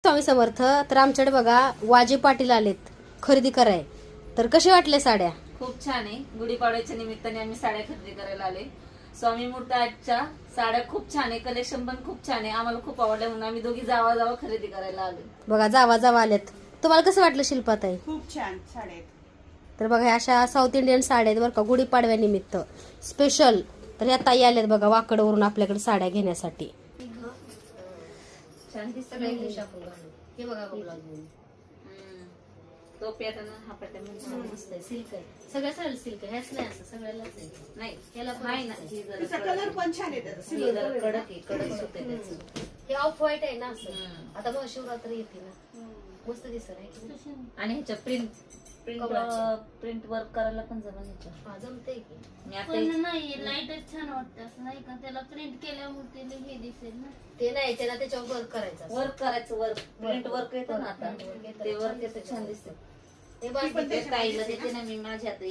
स्वामी समर्थ. तर आमच्याकडे बघा वाजे पाटील आलेत खरेदी कराय. तर कसे वाटले साड्या? खूप छान आहे. गुढीपाडव्याच्या निमित्ताने आम्ही साड्या खरेदी करायला आले. स्वामी मूर्ताच्या साड्या खूप छान आहे, कलेक्शन पण खूप छान आहे. आम्हाला खूप आवडलं म्हणून आम्ही दोघी जावा खरेदी करायला आलो. बघा जावा आलेत. तुम्हाला कसं वाटलं शिल्पाताई? खूप छान साड्या आहेत. तर बघा ह्या अशा साऊथ इंडियन साड्या आहेत बरं का, गुढीपाडव्यानिमित्त स्पेशल. तर ह्या ताई आल्यात बघा वाकडवरून आपल्याकडे साड्या घेण्यासाठी. छान दिसतं. हे बघा तो पॅटर्न हा पॅटर्न सिल्क आहे, सगळ्या सरळ सिल्क आहे. ह्याच नाही असं सगळ्यालाच आहे. नाही ह्याला पण आहे ना, असं ही जरा तिचा कडक कलर आहे. पण छान आहे त्याचा. ही जरा कडक आहे, कडक सूत आहे त्याचं. हे ऑफ व्हाईट आहे ना असं. हम्म. आता बघा शिवरात्री येते ना, मस्त दिसत आहे. आणि ह्याच्या प्रिंट कपडाची. प्रिंट वर्क करायला पण जमन ह्याच्या. हा जमतंय की. मी आता पण नाही लाईटच छान वाटतं असं नाही का, त्याला प्रिंट केल्यामुळे त्याला हे दिसेल ना. ते नाही, त्याला त्याच्यावर वर्क करायचं असं. वर्क करायचं, वर्क प्रिंट वर्क येतं ना आता, Print work येतं. ते वर्क येतं, छान दिसतं. हे ती पण बाजू ते ताईला देते ना मी माझ्या आता